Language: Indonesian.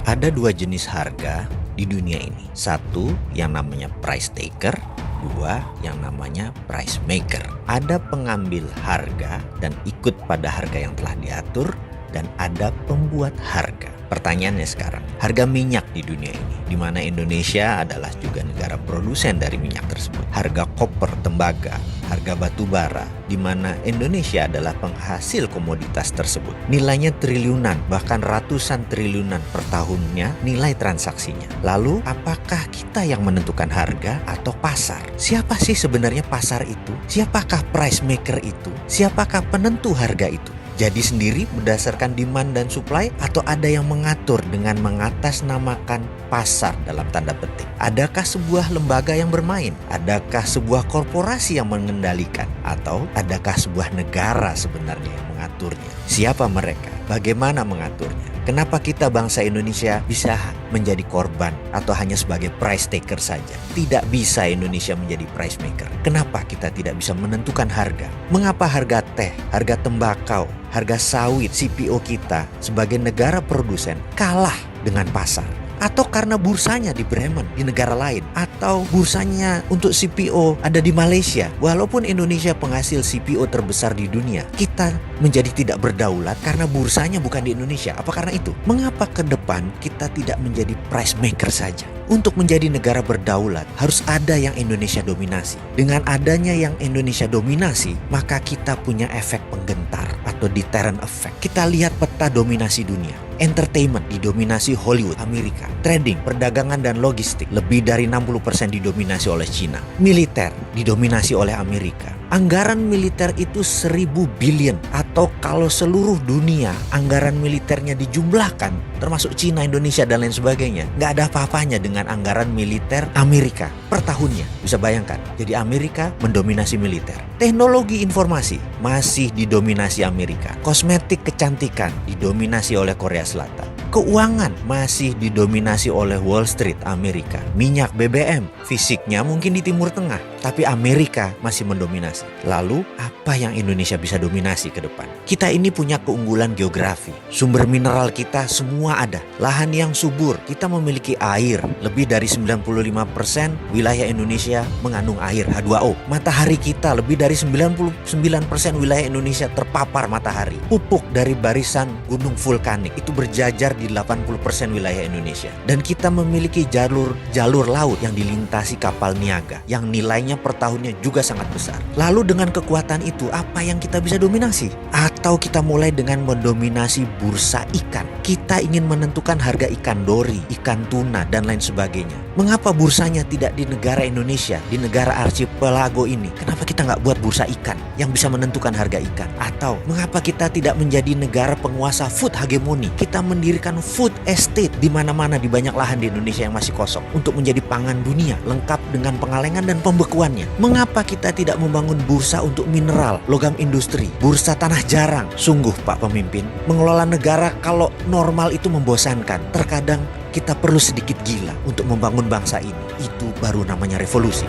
Ada dua jenis harga di dunia ini. Satu yang namanya price taker, dua yang namanya price maker. Ada pengambil harga dan ikut pada harga yang telah diatur, dan ada pembuat harga. Pertanyaannya sekarang, harga minyak di dunia ini, di mana Indonesia adalah juga negara produsen dari minyak tersebut. Harga koper, tembaga, harga batu bara, di mana Indonesia adalah penghasil komoditas tersebut. Nilainya triliunan, bahkan ratusan triliunan per tahunnya nilai transaksinya. Lalu, apakah kita yang menentukan harga atau pasar? Siapa sih sebenarnya pasar itu? Siapakah price maker itu? Siapakah penentu harga itu? Jadi sendiri berdasarkan demand dan supply, atau ada yang mengatur dengan mengatasnamakan pasar dalam tanda petik? Adakah sebuah lembaga yang bermain? Adakah sebuah korporasi yang mengendalikan? Atau adakah sebuah negara sebenarnya yang mengaturnya? Siapa mereka? Bagaimana mengaturnya? Kenapa kita bangsa Indonesia bisa menjadi korban atau hanya sebagai price taker saja? Tidak bisa Indonesia menjadi price maker. Kenapa kita tidak bisa menentukan harga? Mengapa harga teh, harga tembakau, harga sawit, CPO kita sebagai negara produsen kalah dengan pasar? Atau karena bursanya di Bremen, di negara lain, atau bursanya untuk CPO ada di Malaysia. Walaupun Indonesia penghasil CPO terbesar di dunia, kita menjadi tidak berdaulat karena bursanya bukan di Indonesia. Apa karena itu? Mengapa ke depan kita tidak menjadi price maker saja? Untuk menjadi negara berdaulat, harus ada yang Indonesia dominasi. Dengan adanya yang Indonesia dominasi, maka kita punya efek penggentar atau deterrent effect. Kita lihat peta dominasi dunia. Entertainment didominasi Hollywood, Amerika. Trading, perdagangan dan logistik lebih dari 60% didominasi oleh China. Militer didominasi oleh Amerika. Anggaran militer itu 1.000 billion, atau kalau seluruh dunia anggaran militernya dijumlahkan, termasuk China, Indonesia dan lain sebagainya, nggak ada apa-apanya dengan anggaran militer Amerika per tahunnya. Bisa bayangkan, jadi Amerika mendominasi militer. Teknologi informasi masih didominasi Amerika. Kosmetik kecantikan didominasi oleh Korea Selatan. Keuangan masih didominasi oleh Wall Street, Amerika. Minyak BBM, fisiknya mungkin di Timur Tengah, tapi Amerika masih mendominasi. Lalu, apa yang Indonesia bisa dominasi ke depan? Kita ini punya keunggulan geografi. Sumber mineral kita semua ada. Lahan yang subur, kita memiliki air. Lebih dari 95% wilayah Indonesia mengandung air, H2O. Matahari kita, lebih dari 99% wilayah Indonesia terpapar matahari. Pupuk dari barisan gunung vulkanik itu berjajar di 80% wilayah Indonesia. Dan kita memiliki jalur laut yang dilintasi kapal niaga, yang nilainya per tahunnya juga sangat besar. Lalu dengan kekuatan itu, apa yang kita bisa dominasi? Atau kita mulai dengan mendominasi bursa ikan. Kita ingin menentukan harga ikan dori, ikan tuna, dan lain sebagainya. Mengapa bursanya tidak di negara Indonesia, di negara archipelago ini? Kenapa kita nggak buat bursa ikan yang bisa menentukan harga ikan? Atau mengapa kita tidak menjadi negara penguasa food hegemoni? Kita mendirikan food estate di mana-mana, di banyak lahan di Indonesia yang masih kosong, untuk menjadi pangan dunia, lengkap dengan pengalengan dan pembekuannya. Mengapa kita tidak membangun bursa untuk mineral, logam industri, bursa tanah jarang? Sungguh Pak Pemimpin, mengelola negara kalau normal itu membosankan. Terkadang kita perlu sedikit gila untuk membangun bangsa ini. Itu baru namanya revolusi.